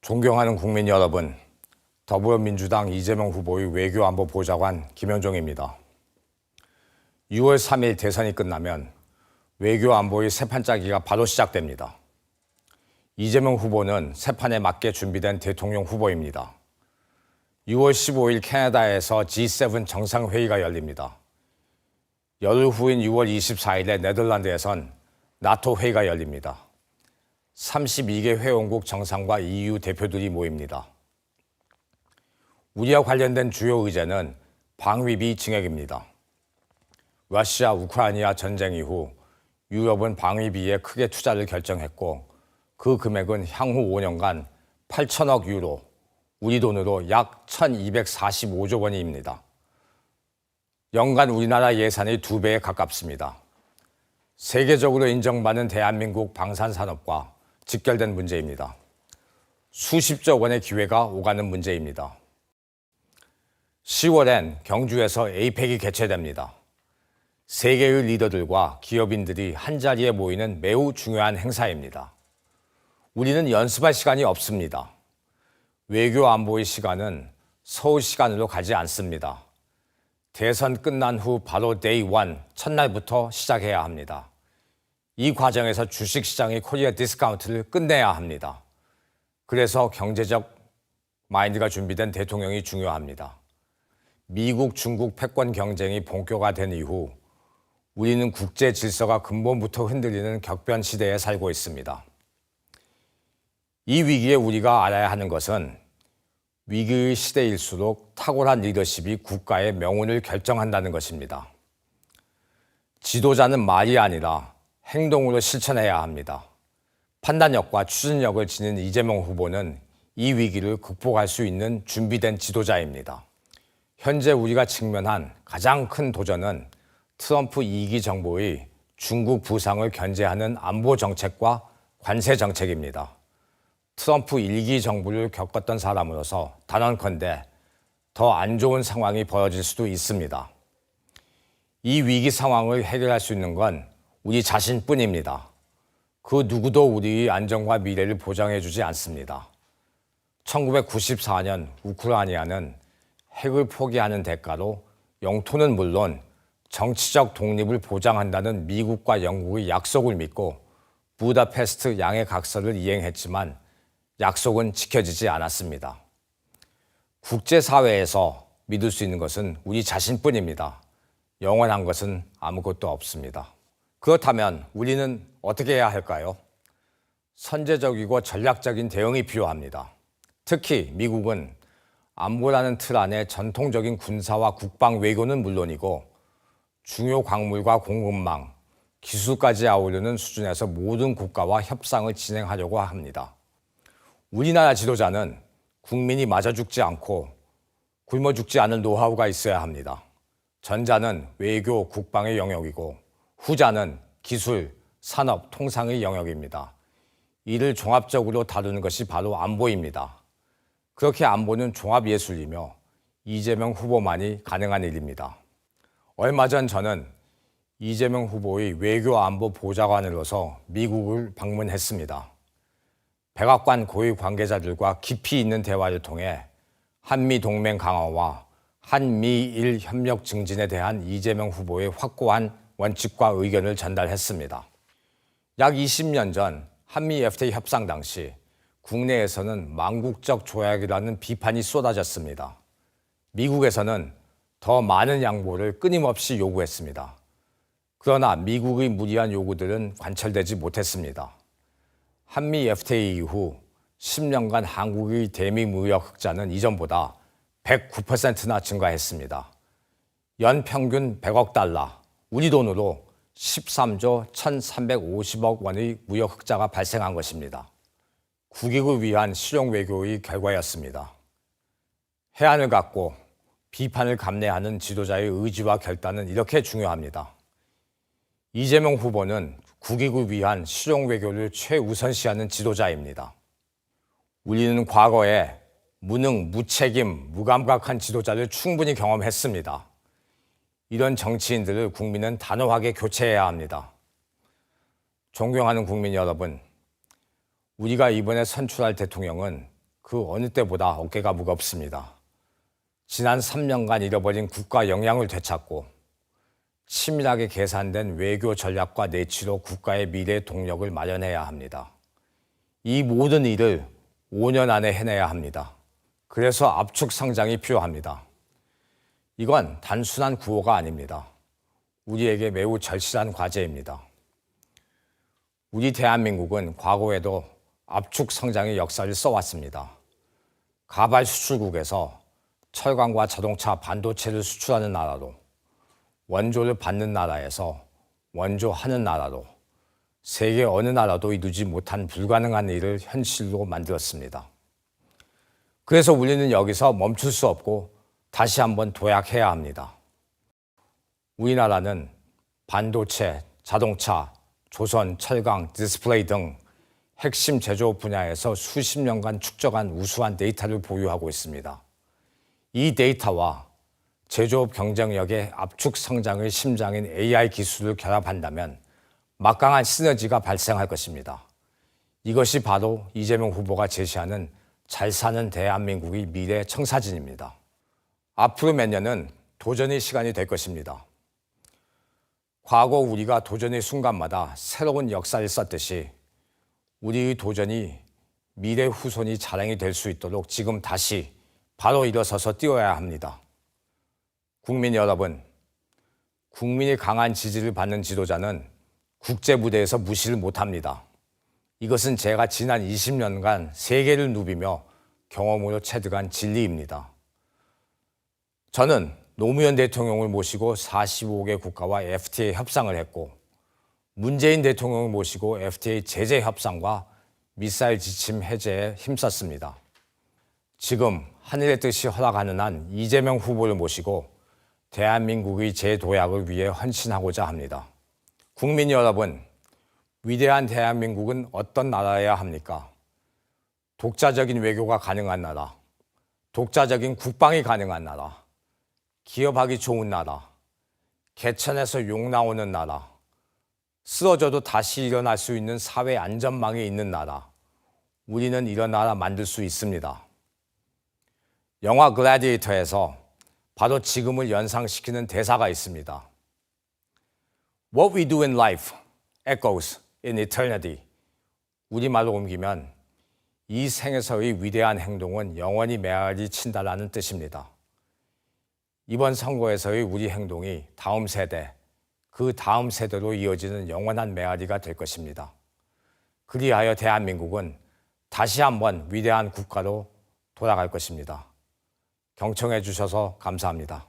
존경하는 국민 여러분, 더불어민주당 이재명 후보의 외교안보보좌관 김현종입니다. 6월 3일 대선이 끝나면 외교안보의 새판짜기가 바로 시작됩니다. 이재명 후보는 새판에 맞게 준비된 대통령 후보입니다. 6월 15일 캐나다에서 G7 정상회의가 열립니다. 열흘 후인 6월 24일에 네덜란드에선 나토 회의가 열립니다. 32개 회원국 정상과 EU 대표들이 모입니다. 우리와 관련된 주요 의제는 방위비 증액입니다. 러시아 우크라이나 전쟁 이후 유럽은 방위비에 크게 투자를 결정했고 그 금액은 향후 5년간 8천억 유로, 우리 돈으로 약 1245조 원입니다. 연간 우리나라 예산의 2배에 가깝습니다. 세계적으로 인정받는 대한민국 방산산업과 직결된 문제입니다. 수십조 원의 기회가 오가는 문제입니다. 10월엔 경주에서 에이펙이 개최됩니다. 세계의 리더들과 기업인들이 한자리에 모이는 매우 중요한 행사입니다. 우리는 연습할 시간이 없습니다. 외교 안보의 시간은 서울 시간으로 가지 않습니다. 대선 끝난 후 바로 데이 1, 첫날부터 시작해야 합니다. 이 과정에서 주식시장의 코리아 디스카운트를 끝내야 합니다. 그래서 경제적 마인드가 준비된 대통령이 중요합니다. 미국, 중국 패권 경쟁이 본격화된 이후 우리는 국제 질서가 근본부터 흔들리는 격변 시대에 살고 있습니다. 이 위기에 우리가 알아야 하는 것은 위기의 시대일수록 탁월한 리더십이 국가의 명운을 결정한다는 것입니다. 지도자는 말이 아니라 행동으로 실천해야 합니다. 판단력과 추진력을 지닌 이재명 후보는 이 위기를 극복할 수 있는 준비된 지도자입니다. 현재 우리가 직면한 가장 큰 도전은 트럼프 2기 정부의 중국 부상을 견제하는 안보 정책과 관세 정책입니다. 트럼프 1기 정부를 겪었던 사람으로서 단언컨대 더 안 좋은 상황이 벌어질 수도 있습니다. 이 위기 상황을 해결할 수 있는 건 우리 자신뿐입니다. 그 누구도 우리의 안전과 미래를 보장해주지 않습니다. 1994년 우크라이나는 핵을 포기하는 대가로 영토는 물론 정치적 독립을 보장한다는 미국과 영국의 약속을 믿고 부다페스트 양해각서를 이행했지만 약속은 지켜지지 않았습니다. 국제사회에서 믿을 수 있는 것은 우리 자신뿐입니다. 영원한 것은 아무것도 없습니다. 그렇다면 우리는 어떻게 해야 할까요? 선제적이고 전략적인 대응이 필요합니다. 특히 미국은 안보라는 틀 안에 전통적인 군사와 국방 외교는 물론이고 중요 광물과 공급망, 기술까지 아우르는 수준에서 모든 국가와 협상을 진행하려고 합니다. 우리나라 지도자는 국민이 맞아 죽지 않고 굶어 죽지 않을 노하우가 있어야 합니다. 전자는 외교, 국방의 영역이고 후자는 기술, 산업, 통상의 영역입니다. 이를 종합적으로 다루는 것이 바로 안보입니다. 그렇게 안보는 종합예술이며 이재명 후보만이 가능한 일입니다. 얼마 전 저는 이재명 후보의 외교안보 보좌관으로서 미국을 방문했습니다. 백악관 고위 관계자들과 깊이 있는 대화를 통해 한미동맹 강화와 한미일 협력 증진에 대한 이재명 후보의 확고한 원칙과 의견을 전달했습니다. 약 20년 전 한미 FTA 협상 당시 국내에서는 망국적 조약이라는 비판이 쏟아졌습니다. 미국에서는 더 많은 양보를 끊임없이 요구했습니다. 그러나 미국의 무리한 요구들은 관철되지 못했습니다. 한미 FTA 이후 10년간 한국의 대미 무역 흑자는 이전보다 109%나 증가했습니다. 연평균 100억 달러, 우리 돈으로 13조 1,350억 원의 무역 흑자가 발생한 것입니다. 국익을 위한 실용 외교의 결과였습니다. 해안을 갖고 비판을 감내하는 지도자의 의지와 결단은 이렇게 중요합니다. 이재명 후보는 국익을 위한 실용 외교를 최우선시하는 지도자입니다. 우리는 과거에 무능, 무책임, 무감각한 지도자를 충분히 경험했습니다. 이런 정치인들을 국민은 단호하게 교체해야 합니다. 존경하는 국민 여러분, 우리가 이번에 선출할 대통령은 그 어느 때보다 어깨가 무겁습니다. 지난 3년간 잃어버린 국가 역량을 되찾고 치밀하게 계산된 외교 전략과 내치로 국가의 미래 동력을 마련해야 합니다. 이 모든 일을 5년 안에 해내야 합니다. 그래서 압축 성장이 필요합니다. 이건 단순한 구호가 아닙니다. 우리에게 매우 절실한 과제입니다. 우리 대한민국은 과거에도 압축 성장의 역사를 써왔습니다. 가발 수출국에서 철강과 자동차, 반도체를 수출하는 나라로, 원조를 받는 나라에서 원조하는 나라로, 세계 어느 나라도 이루지 못한 불가능한 일을 현실로 만들었습니다. 그래서 우리는 여기서 멈출 수 없고 다시 한번 도약해야 합니다. 우리나라는 반도체, 자동차, 조선, 철강, 디스플레이 등 핵심 제조업 분야에서 수십 년간 축적한 우수한 데이터를 보유하고 있습니다. 이 데이터와 제조업 경쟁력의 압축 성장의 심장인 AI 기술을 결합한다면 막강한 시너지가 발생할 것입니다. 이것이 바로 이재명 후보가 제시하는 잘 사는 대한민국의 미래 청사진입니다. 앞으로 몇 년은 도전의 시간이 될 것입니다. 과거 우리가 도전의 순간마다 새로운 역사를 썼듯이 우리의 도전이 미래 후손이 자랑이 될 수 있도록 지금 다시 바로 일어서서 뛰어야 합니다. 국민 여러분, 국민의 강한 지지를 받는 지도자는 국제 무대에서 무시를 못합니다. 이것은 제가 지난 20년간 세계를 누비며 경험으로 체득한 진리입니다. 저는 노무현 대통령을 모시고 45개 국가와 FTA 협상을 했고 문재인 대통령을 모시고 FTA 제재 협상과 미사일 지침 해제에 힘썼습니다. 지금 하늘의 뜻이 허락하는 한 이재명 후보를 모시고 대한민국의 재도약을 위해 헌신하고자 합니다. 국민 여러분, 위대한 대한민국은 어떤 나라여야 합니까? 독자적인 외교가 가능한 나라, 독자적인 국방이 가능한 나라, 기업하기 좋은 나라, 개천에서 욕 나오는 나라, 쓰러져도 다시 일어날 수 있는 사회 안전망이 있는 나라, 우리는 이런 나라 만들 수 있습니다. 영화 글래디에이터에서 바로 지금을 연상시키는 대사가 있습니다. What we do in life echoes in eternity. 우리말로 옮기면 이 생에서의 위대한 행동은 영원히 메아리 친다라는 뜻입니다. 이번 선거에서의 우리 행동이 다음 세대, 그 다음 세대로 이어지는 영원한 메아리가 될 것입니다. 그리하여 대한민국은 다시 한번 위대한 국가로 돌아갈 것입니다. 경청해 주셔서 감사합니다.